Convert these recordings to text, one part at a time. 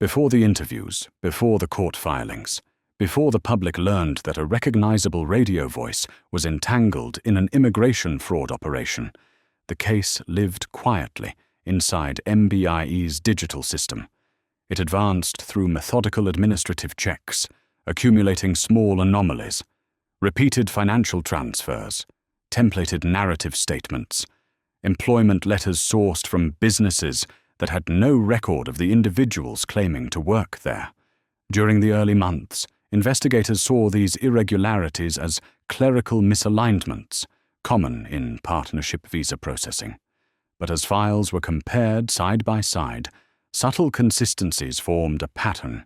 Before the interviews, before the court filings, before the public learned that a recognizable radio voice was entangled in an immigration fraud operation, the case lived quietly inside MBIE's digital system. It advanced through methodical administrative checks, accumulating small anomalies, repeated financial transfers, templated narrative statements, employment letters sourced from businesses that had no record of the individuals claiming to work there. During the early months, investigators saw these irregularities as clerical misalignments, common in partnership visa processing. But as files were compared side by side, subtle consistencies formed a pattern: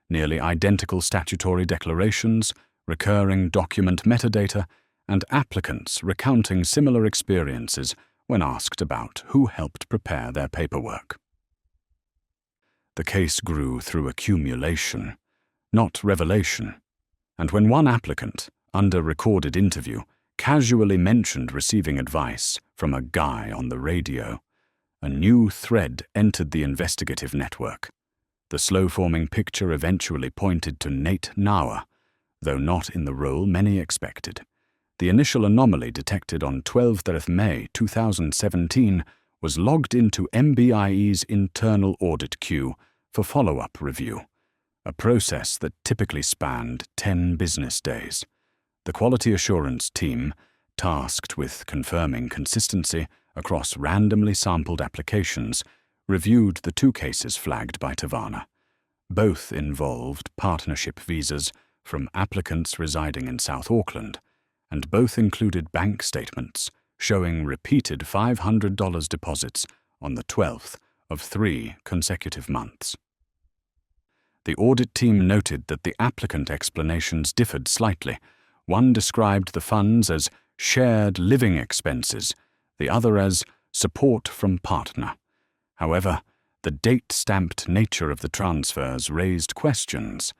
nearly identical statutory declarations, recurring document metadata, and applicants recounting similar experiences when asked about who helped prepare their paperwork. The case grew through accumulation, not revelation, and when one applicant, under recorded interview, casually mentioned receiving advice from a guy on the radio, a new thread entered the investigative network. The slow-forming picture eventually pointed to Nate Nauer, though not in the role many expected. The initial anomaly detected on 12th May 2017 was logged into MBIE's internal audit queue for follow-up review, a process that typically spanned 10 business days. The quality assurance team, tasked with confirming consistency across randomly sampled applications, reviewed the two cases flagged by Tavanna. Both involved partnership visas from applicants residing in South Auckland, and both included bank statements showing repeated $500 deposits on the 12th of 3 consecutive months. The audit team noted that the applicant explanations differed slightly. One described the funds as shared living expenses, the other as support from partner. However, the date-stamped nature of the transfers raised questions.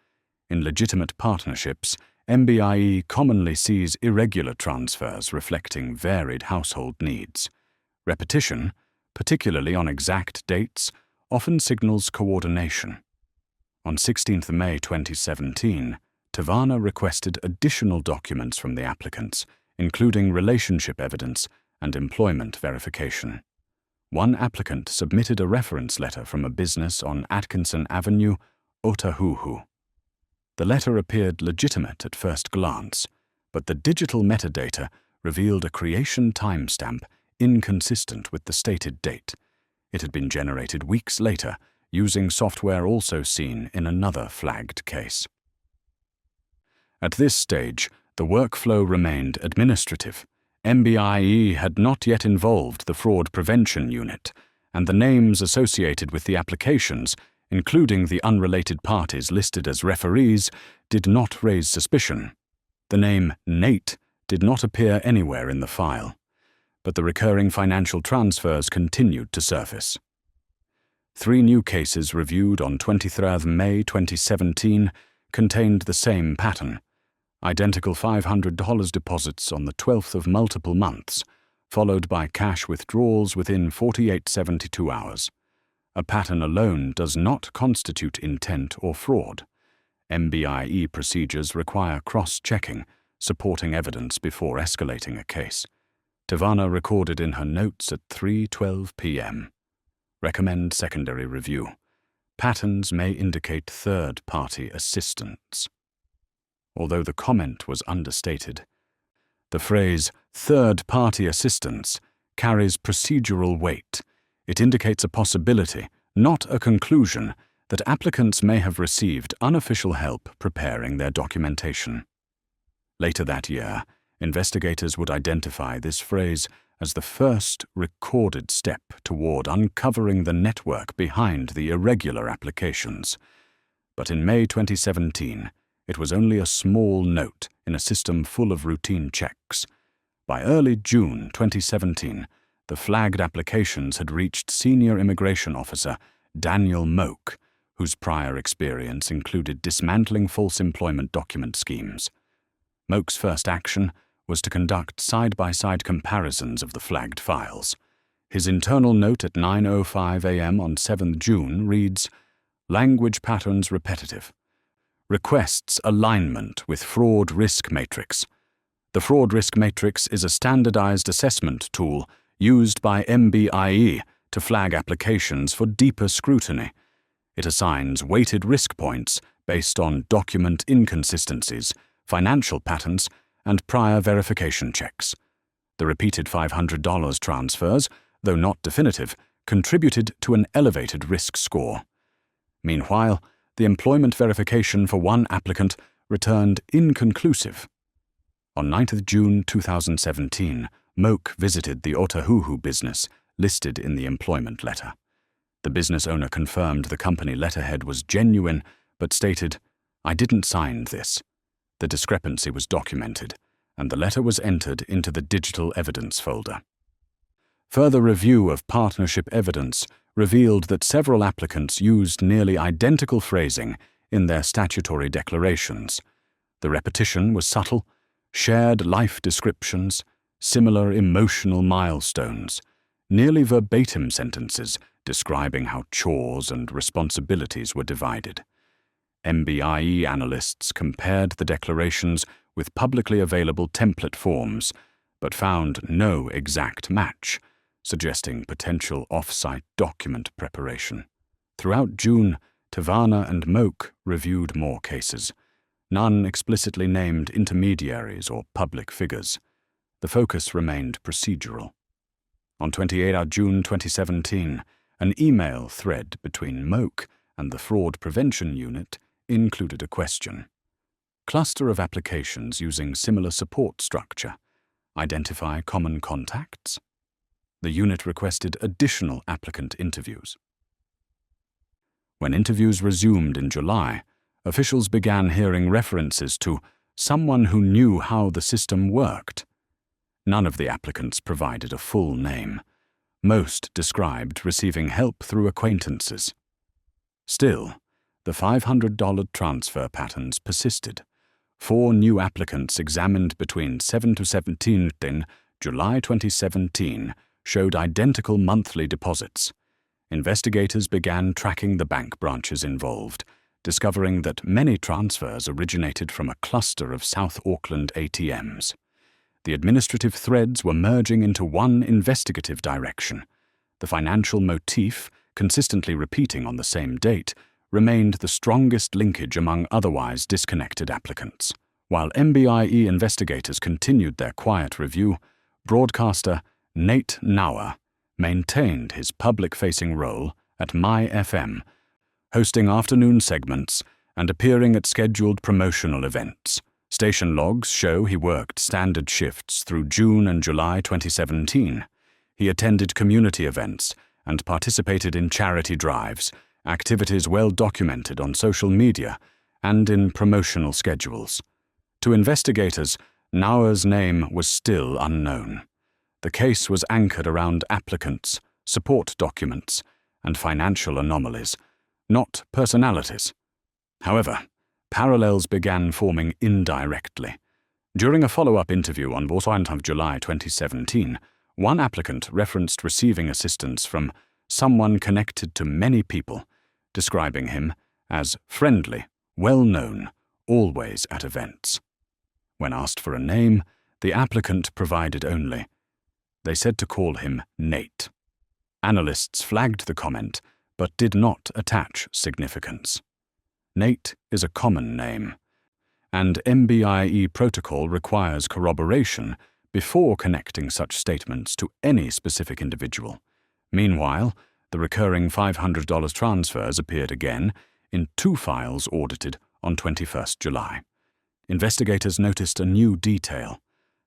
In legitimate partnerships, MBIE commonly sees irregular transfers reflecting varied household needs. Repetition, particularly on exact dates, often signals coordination. On 16th May 2017, Tavanna requested additional documents from the applicants, including relationship evidence and employment verification. One applicant submitted a reference letter from a business on Atkinson Avenue, Otahuhu. The letter appeared legitimate at first glance, but the digital metadata revealed a creation timestamp inconsistent with the stated date. It had been generated weeks later, using software also seen in another flagged case. At this stage, the workflow remained administrative. MBIE had not yet involved the fraud prevention unit, and the names associated with the applications, including the unrelated parties listed as referees, did not raise suspicion. The name Nate did not appear anywhere in the file, but the recurring financial transfers continued to surface. 3 new cases reviewed on 23rd May 2017 contained the same pattern: identical $500 deposits on the 12th of multiple months, followed by cash withdrawals within 48-72 hours. A pattern alone does not constitute intent or fraud. MBIE procedures require cross-checking, supporting evidence before escalating a case. Tavanna recorded in her notes at 3:12 p.m. Recommend secondary review. Patterns may indicate third-party assistance. Although the comment was understated, the phrase third-party assistance carries procedural weight. It indicates a possibility, not a conclusion, that applicants may have received unofficial help preparing their documentation. Later that year, investigators would identify this phrase as the first recorded step toward uncovering the network behind the irregular applications. But in May 2017, it was only a small note in a system full of routine checks. By early June 2017, the flagged applications had reached Senior Immigration Officer Daniel Moak, whose prior experience included dismantling false employment document schemes. Moak's first action was to conduct side-by-side comparisons of the flagged files. His internal note at 9:05 a.m. on 7th June reads, Language patterns repetitive. Requests alignment with fraud risk matrix. The fraud risk matrix is a standardized assessment tool used by MBIE to flag applications for deeper scrutiny. It assigns weighted risk points based on document inconsistencies, financial patterns, and prior verification checks. The repeated $500 transfers, though not definitive, contributed to an elevated risk score. Meanwhile, the employment verification for one applicant returned inconclusive. On 9th June 2017, Moak visited the Otahuhu business listed in the employment letter. The business owner confirmed the company letterhead was genuine, but stated, "I didn't sign this." The discrepancy was documented, and the letter was entered into the digital evidence folder. Further review of partnership evidence revealed that several applicants used nearly identical phrasing in their statutory declarations. The repetition was subtle, shared life descriptions, similar emotional milestones, nearly verbatim sentences describing how chores and responsibilities were divided. MBIE analysts compared the declarations with publicly available template forms, but found no exact match, suggesting potential off-site document preparation. Throughout June, Tavana and Moak reviewed more cases. None explicitly named intermediaries or public figures. The focus remained procedural. On 28 June 2017, an email thread between Moak and the Fraud Prevention Unit included a question. Cluster of applications using similar support structure. Identify common contacts? The unit requested additional applicant interviews. When interviews resumed in July, officials began hearing references to someone who knew how the system worked. None of the applicants provided a full name. Most described receiving help through acquaintances. Still, the $500 transfer patterns persisted. 4 new applicants examined between 7 to 17 July 2017 showed identical monthly deposits. Investigators began tracking the bank branches involved, discovering that many transfers originated from a cluster of South Auckland ATMs. The administrative threads were merging into one investigative direction. The financial motif, consistently repeating on the same date, remained the strongest linkage among otherwise disconnected applicants. While MBIE investigators continued their quiet review, broadcaster Nate Nauer maintained his public-facing role at My FM, hosting afternoon segments and appearing at scheduled promotional events. Station logs show he worked standard shifts through June and July 2017. He attended community events and participated in charity drives, activities well documented on social media and in promotional schedules. To investigators, Nauer's name was still unknown. The case was anchored around applicants, support documents, and financial anomalies, not personalities. However, parallels began forming indirectly. During a follow-up interview on 14 July 2017, one applicant referenced receiving assistance from someone connected to many people, describing him as friendly, well-known, always at events. When asked for a name, the applicant provided only. They said to call him Nate. Analysts flagged the comment, but did not attach significance. Nate is a common name, and MBIE protocol requires corroboration before connecting such statements to any specific individual. Meanwhile, the recurring $500 transfers appeared again in 2 files audited on 21 July. Investigators noticed a new detail.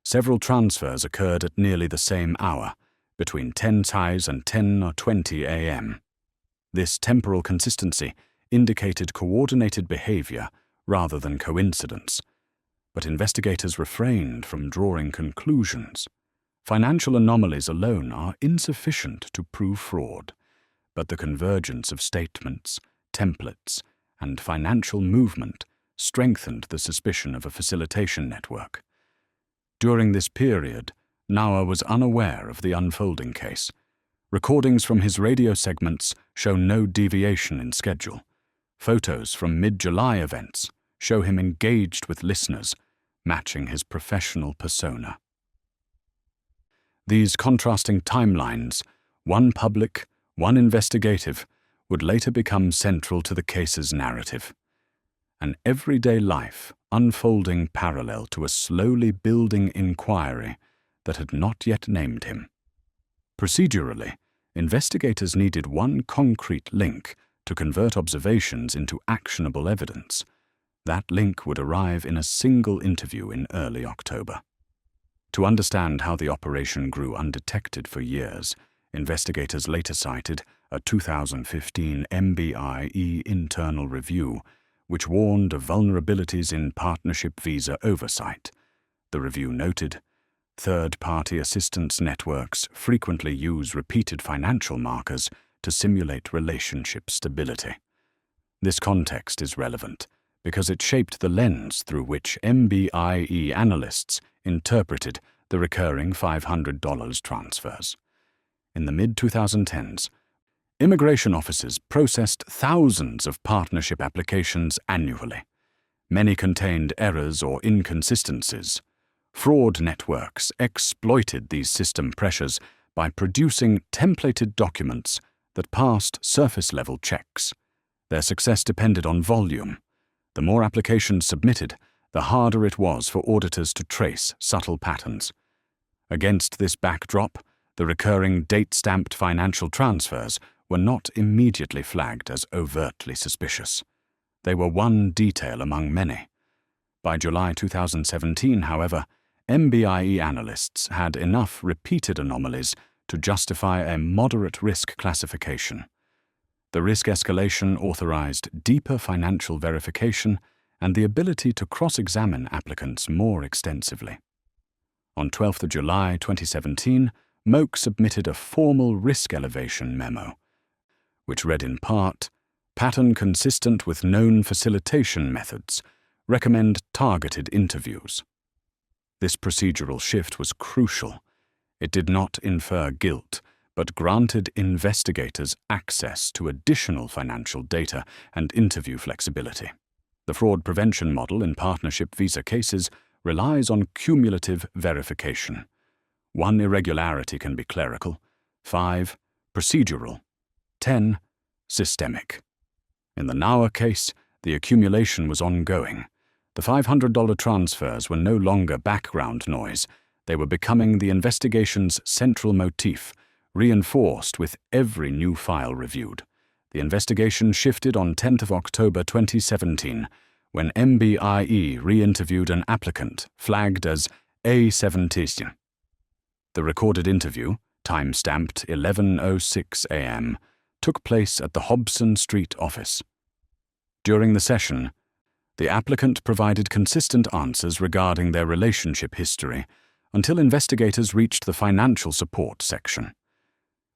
Several transfers occurred at nearly the same hour, between 10 ties and 10:20 a.m. This temporal consistency indicated coordinated behavior rather than coincidence. But investigators refrained from drawing conclusions. Financial anomalies alone are insufficient to prove fraud, but the convergence of statements, templates, and financial movement strengthened the suspicion of a facilitation network. During this period, Nauer was unaware of the unfolding case. Recordings from his radio segments show no deviation in schedule. Photos from mid-July events show him engaged with listeners, matching his professional persona. These contrasting timelines, one public, one investigative, would later become central to the case's narrative. An everyday life unfolding parallel to a slowly building inquiry that had not yet named him. Procedurally, investigators needed one concrete link to convert observations into actionable evidence. That link would arrive in a single interview in early October. To understand how the operation grew undetected for years, investigators later cited a 2015 MBIE internal review, which warned of vulnerabilities in partnership visa oversight. The review noted, third-party assistance networks frequently use repeated financial markers to simulate relationship stability. This context is relevant because it shaped the lens through which MBIE analysts interpreted the recurring $500 transfers. In the mid-2010s, immigration offices processed thousands of partnership applications annually. Many contained errors or inconsistencies. Fraud networks exploited these system pressures by producing templated documents that passed surface-level checks. Their success depended on volume. The more applications submitted, the harder it was for auditors to trace subtle patterns. Against this backdrop, the recurring date-stamped financial transfers were not immediately flagged as overtly suspicious. They were one detail among many. By July 2017, however, MBIE analysts had enough repeated anomalies to justify a moderate risk classification. The risk escalation authorized deeper financial verification and the ability to cross-examine applicants more extensively. On 12 July 2017, Moak submitted a formal risk elevation memo, which read in part, "Pattern consistent with known facilitation methods. Recommend targeted interviews." This procedural shift was crucial. It did not infer guilt, but granted investigators access to additional financial data and interview flexibility. The fraud prevention model in partnership visa cases relies on cumulative verification. 1 irregularity can be clerical, 5 procedural, 10 systemic. In the Nauer case, the accumulation was ongoing. The $500 transfers were no longer background noise. They were becoming the investigation's central motif, reinforced with every new file reviewed. The investigation shifted on 10 October 2017, when MBIE re-interviewed an applicant flagged as A17. The recorded interview, time-stamped 11:06 a.m., took place at the Hobson Street office. During the session, the applicant provided consistent answers regarding their relationship history until investigators reached the financial support section.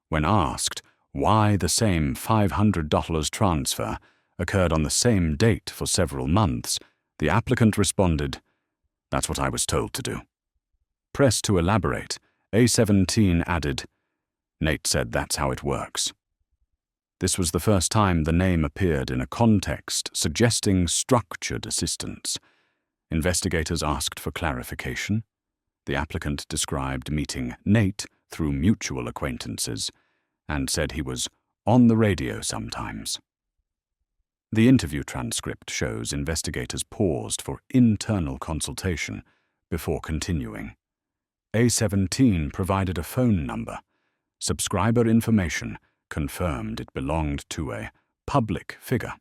When asked why the same $500 transfer occurred on the same date for several months, the applicant responded, "That's what I was told to do." Pressed to elaborate, A17 added, "Nate said that's how it works." This was the first time the name appeared in a context suggesting structured assistance. Investigators asked for clarification. The applicant described meeting Nate through mutual acquaintances and said he was on the radio sometimes. The interview transcript shows investigators paused for internal consultation before continuing. A17 provided a phone number. Subscriber information confirmed it belonged to a public figure.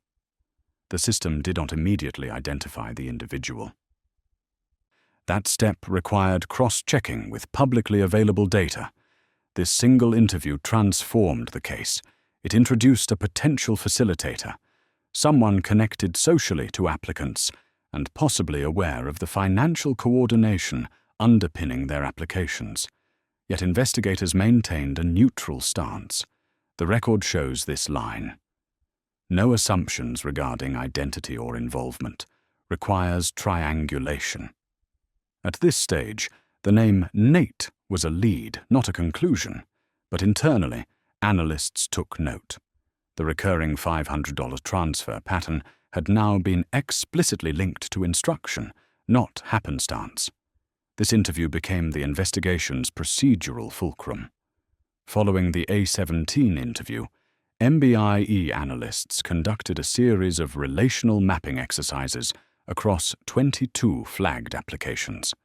The system did not immediately identify the individual. That step required cross-checking with publicly available data. This single interview transformed the case. It introduced a potential facilitator, someone connected socially to applicants and possibly aware of the financial coordination underpinning their applications. Yet investigators maintained a neutral stance. The record shows this line: "No assumptions regarding identity or involvement. Requires triangulation." At this stage, the name Nate was a lead, not a conclusion, but internally, analysts took note. The recurring $500 transfer pattern had now been explicitly linked to instruction, not happenstance. This interview became the investigation's procedural fulcrum. Following the A17 interview, MBIE analysts conducted a series of relational mapping exercises across 22 flagged applications.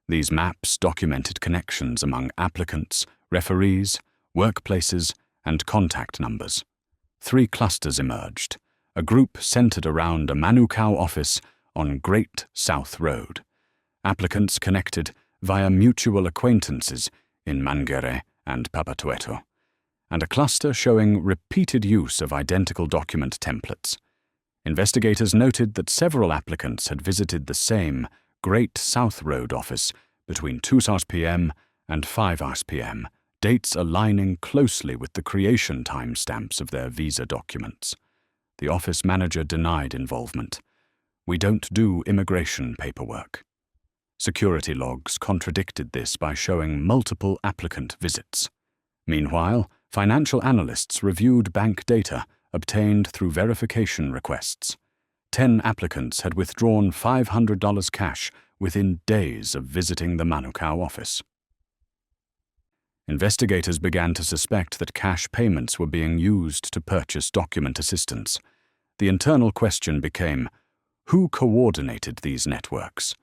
These maps documented connections among applicants, referees, workplaces, and contact numbers. 3 clusters emerged, a group centered around a Manukau office on Great South Road, applicants connected via mutual acquaintances in Mangere and Papatueto, and a cluster showing repeated use of identical document templates. Investigators noted that several applicants had visited the same Great South Road office between 2 p.m. and 5 p.m., dates aligning closely with the creation timestamps of their visa documents. The office manager denied involvement. "We don't do immigration paperwork." Security logs contradicted this by showing multiple applicant visits. Meanwhile, financial analysts reviewed bank data obtained through verification requests. 10 applicants had withdrawn $500 cash within days of visiting the Manukau office. Investigators began to suspect that cash payments were being used to purchase document assistance. The internal question became, who coordinated these networks?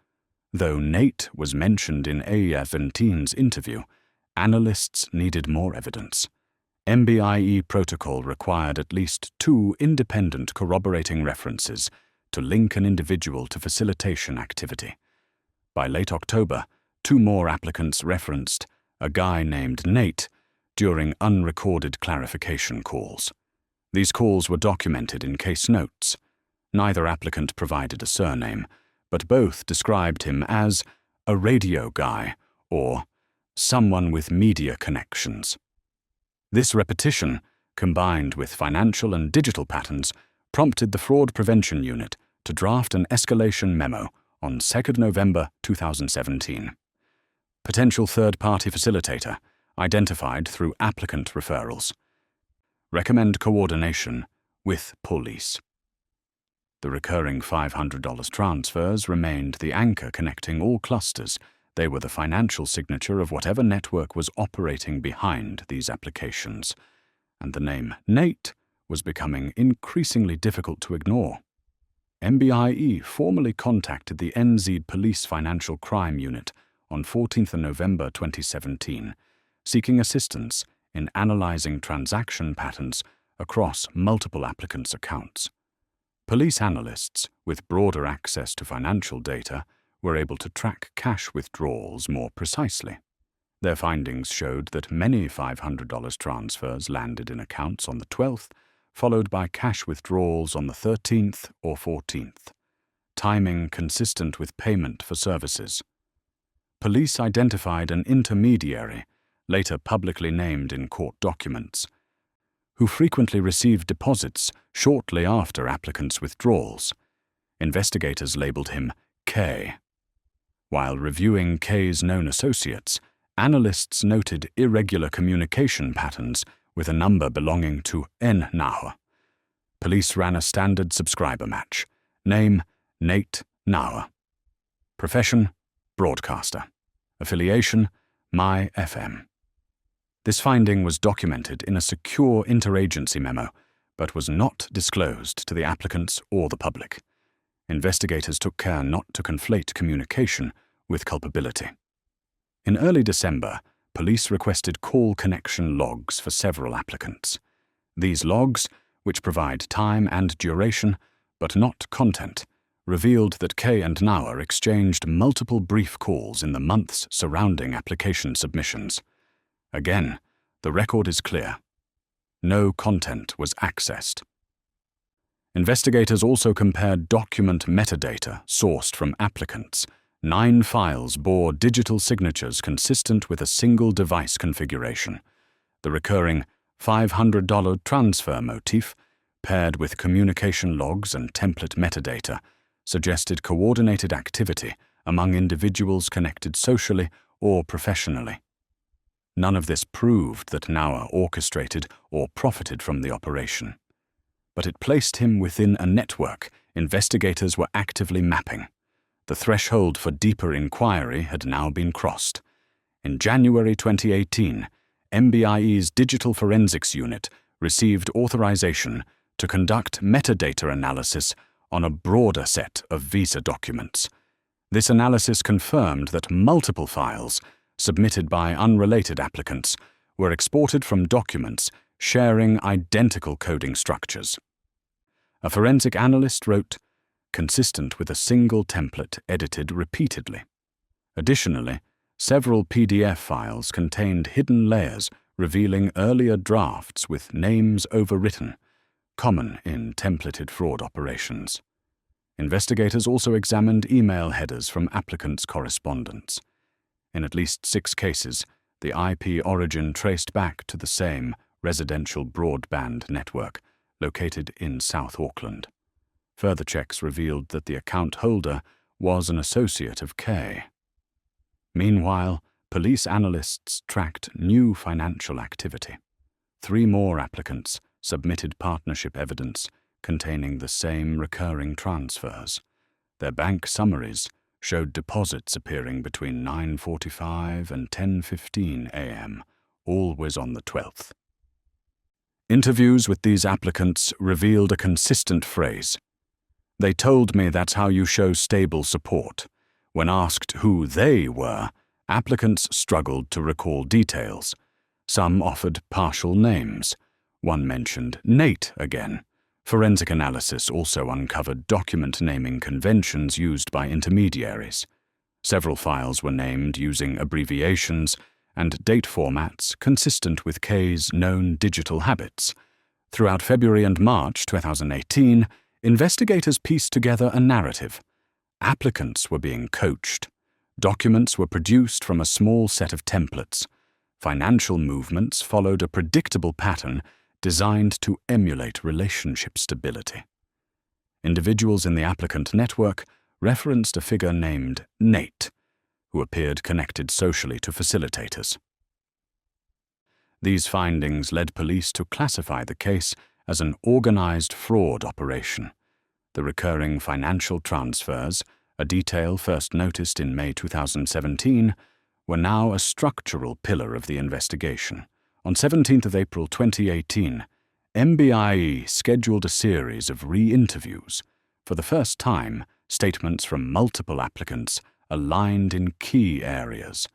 Though Nate was mentioned in A17's interview, analysts needed more evidence. MBIE protocol required at least 2 independent corroborating references to link an individual to facilitation activity. By late October, 2 more applicants referenced a guy named Nate during unrecorded clarification calls. These calls were documented in case notes. Neither applicant provided a surname, but both described him as a radio guy or someone with media connections. This repetition, combined with financial and digital patterns, prompted the Fraud Prevention Unit to draft an escalation memo on 2 November 2017. Potential third-party facilitator, identified through applicant referrals. Recommend coordination with police. The recurring $500 transfers remained the anchor connecting all clusters. They were the financial signature of whatever network was operating behind these applications, and the name Nate was becoming increasingly difficult to ignore. MBIE formally contacted the NZ Police Financial Crime Unit on 14 November 2017, seeking assistance in analyzing transaction patterns across multiple applicants' accounts. Police analysts, with broader access to financial data, were able to track cash withdrawals more precisely. Their findings showed that many $500 transfers landed in accounts on the 12th, followed by cash withdrawals on the 13th or 14th, timing consistent with payment for services. Police identified an intermediary, later publicly named in court documents, who frequently received deposits shortly after applicants' withdrawals. Investigators labeled him K. While reviewing K's known associates, analysts noted irregular communication patterns with a number belonging to Nate Nauer. Police ran a standard subscriber match. Name, Nate Nauer. Profession, broadcaster. Affiliation, My FM. This finding was documented in a secure interagency memo, but was not disclosed to the applicants or the public. Investigators took care not to conflate communication with culpability. In early December, police requested call connection logs for several applicants. These logs, which provide time and duration, but not content, revealed that Kay and Nauer exchanged multiple brief calls in the months surrounding application submissions. Again, the record is clear. No content was accessed. Investigators also compared document metadata sourced from applicants. 9 files bore digital signatures consistent with a single device configuration. The recurring $500 transfer motif, paired with communication logs and template metadata, suggested coordinated activity among individuals connected socially or professionally. None of this proved that Nauer orchestrated or profited from the operation. But it placed him within a network investigators were actively mapping. The threshold for deeper inquiry had now been crossed. In January 2018, MBIE's Digital Forensics Unit received authorization to conduct metadata analysis on a broader set of visa documents. This analysis confirmed that multiple files, submitted by unrelated applicants, were exported from documents sharing identical coding structures. A forensic analyst wrote, consistent with a single template edited repeatedly. Additionally, several PDF files contained hidden layers revealing earlier drafts with names overwritten, common in templated fraud operations. Investigators also examined email headers from applicants' correspondence. In at least 6 cases, the IP origin traced back to the same residential broadband network located in South Auckland. Further checks revealed that the account holder was an associate of K. Meanwhile, police analysts tracked new financial activity. 3 more applicants submitted partnership evidence containing the same recurring transfers. Their bank summaries showed deposits appearing between 9:45 and 10:15 a.m., always on the 12th. Interviews with these applicants revealed a consistent phrase. They told me that's how you show stable support. When asked who they were, applicants struggled to recall details. Some offered partial names. One mentioned Nate again. Forensic analysis also uncovered document naming conventions used by intermediaries. Several files were named using abbreviations and date formats consistent with K's known digital habits. Throughout February and March 2018, investigators pieced together a narrative. Applicants were being coached. Documents were produced from a small set of templates. Financial movements followed a predictable pattern designed to emulate relationship stability. Individuals in the applicant network referenced a figure named Nate, who appeared connected socially to facilitators. These findings led police to classify the case as an organized fraud operation. The recurring financial transfers, a detail first noticed in May 2017, were now a structural pillar of the investigation. On 17th of April 2018, MBIE scheduled a series of re-interviews. For the first time, statements from multiple applicants aligned in key areas.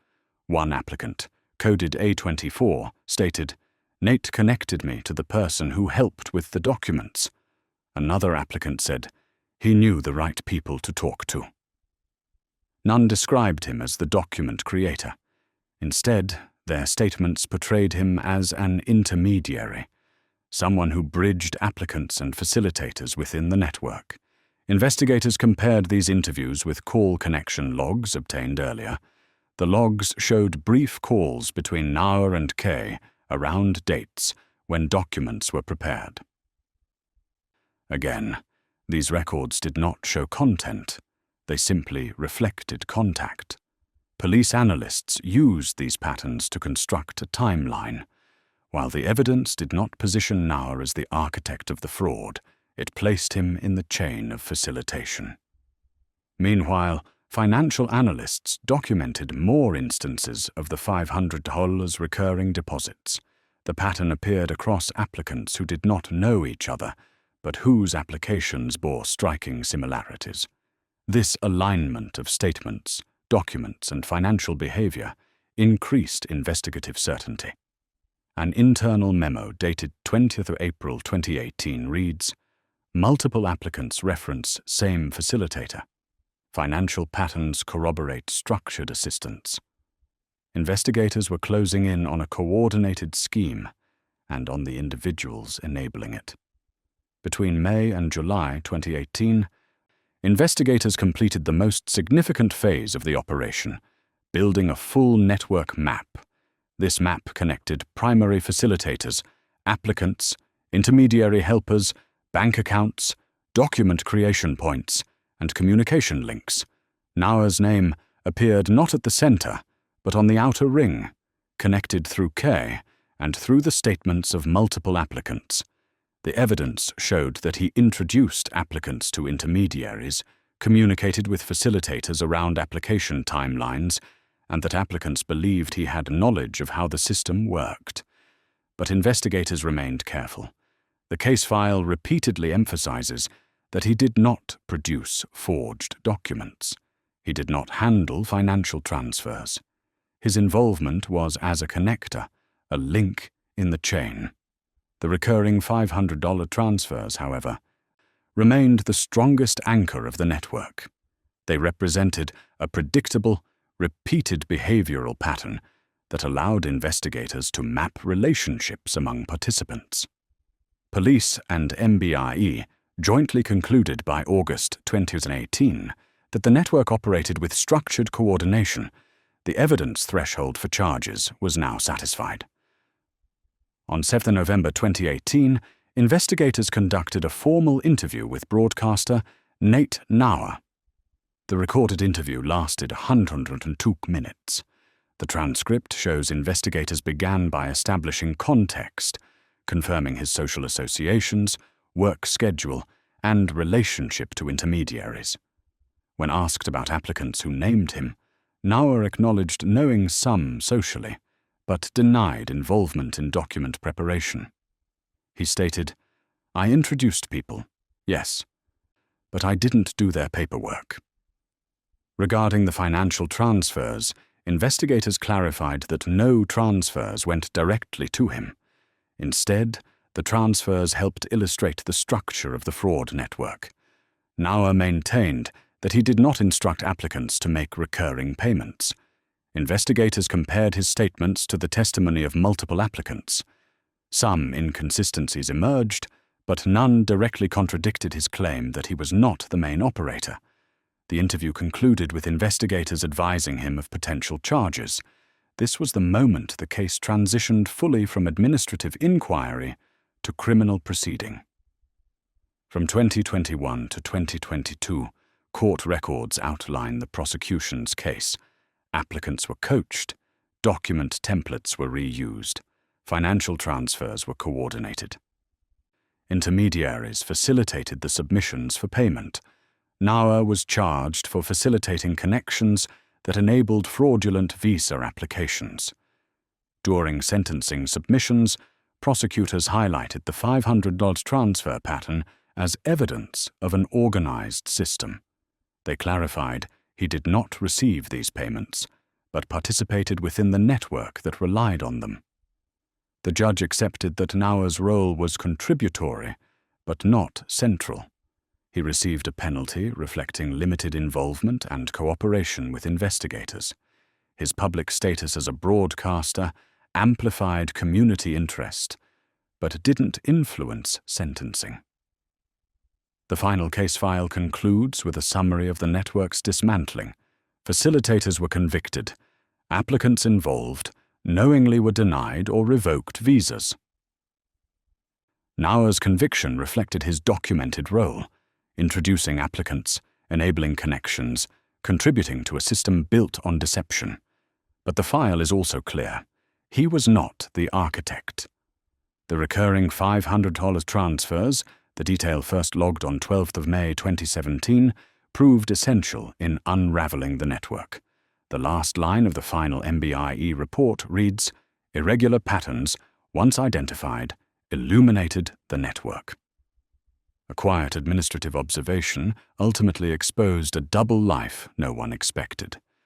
One applicant, coded A24, stated, "Nate connected me to the person who helped with the documents." Another applicant said, "He knew the right people to talk to." None described him as the document creator. Instead, their statements portrayed him as an intermediary, someone who bridged applicants and facilitators within the network. Investigators compared these interviews with call connection logs obtained earlier. The logs showed brief calls between Nauer and K around dates when documents were prepared. Again, these records did not show content. They simply reflected contact. Police analysts used these patterns to construct a timeline. While the evidence did not position Nauer as the architect of the fraud, it placed him in the chain of facilitation. Meanwhile, financial analysts documented more instances of the $500 recurring deposits. The pattern appeared across applicants who did not know each other, but whose applications bore striking similarities. This alignment of statements, documents, and financial behavior increased investigative certainty. An internal memo dated 20th of April 2018 reads, "Multiple applicants reference same facilitator. Financial patterns corroborate structured assistance." Investigators were closing in on a coordinated scheme and on the individuals enabling it. Between May and July 2018, investigators completed the most significant phase of the operation, building a full network map. This map connected primary facilitators, applicants, intermediary helpers, bank accounts, document creation points, and communication links. Nauer's name appeared not at the center, but on the outer ring. connected through K and through the statements of multiple applicants. The evidence showed that he introduced applicants to intermediaries, communicated with facilitators around application timelines, and that applicants believed he had knowledge of how the system worked. But investigators remained careful. The case file repeatedly emphasizes that he did not produce forged documents. He did not handle financial transfers. His involvement was as a connector, a link in the chain. The recurring $500 transfers, however, remained the strongest anchor of the network. They represented a predictable, repeated behavioral pattern that allowed investigators to map relationships among participants. Police and MBIE jointly concluded by August 2018 that the network operated with structured coordination. The evidence threshold for charges was now satisfied. On 7 November 2018, investigators conducted a formal interview with broadcaster Nate Nauer. The recorded interview lasted 102 minutes. The transcript shows investigators began by establishing context, confirming his social associations, work schedule, and relationship to intermediaries. When asked about applicants who named him, Nauer acknowledged knowing some socially, but denied involvement in document preparation. He stated, "I introduced people, yes, but I didn't do their paperwork." Regarding the financial transfers, investigators clarified that no transfers went directly to him. Instead, the transfers helped illustrate the structure of the fraud network. Nauer maintained that he did not instruct applicants to make recurring payments. Investigators compared his statements to the testimony of multiple applicants. Some inconsistencies emerged, but none directly contradicted his claim that he was not the main operator. The interview concluded with investigators advising him of potential charges. This was the moment the case transitioned fully from administrative inquiry to criminal proceeding. From 2021 to 2022, court records outline the prosecution's case. Applicants were coached, document templates were reused, financial transfers were coordinated. Intermediaries facilitated the submissions for payment. Nauer was charged for facilitating connections that enabled fraudulent visa applications. During sentencing submissions, prosecutors highlighted the $500 transfer pattern as evidence of an organized system. They clarified he did not receive these payments, but participated within the network that relied on them. The judge accepted that Nauer's role was contributory, but not central. He received a penalty reflecting limited involvement and cooperation with investigators. His public status as a broadcaster amplified community interest, but didn't influence sentencing. The final case file concludes with a summary of the network's dismantling. Facilitators were convicted. Applicants involved knowingly were denied or revoked visas. Nauer's conviction reflected his documented role, introducing applicants, enabling connections, contributing to a system built on deception. But the file is also clear. He was not the architect. The recurring $500 transfers, the detail first logged on 12th of May 2017, proved essential in unraveling the network. The last line of the final MBIE report reads, "Irregular patterns, once identified, illuminated the network." A quiet administrative observation ultimately exposed a double life no one expected.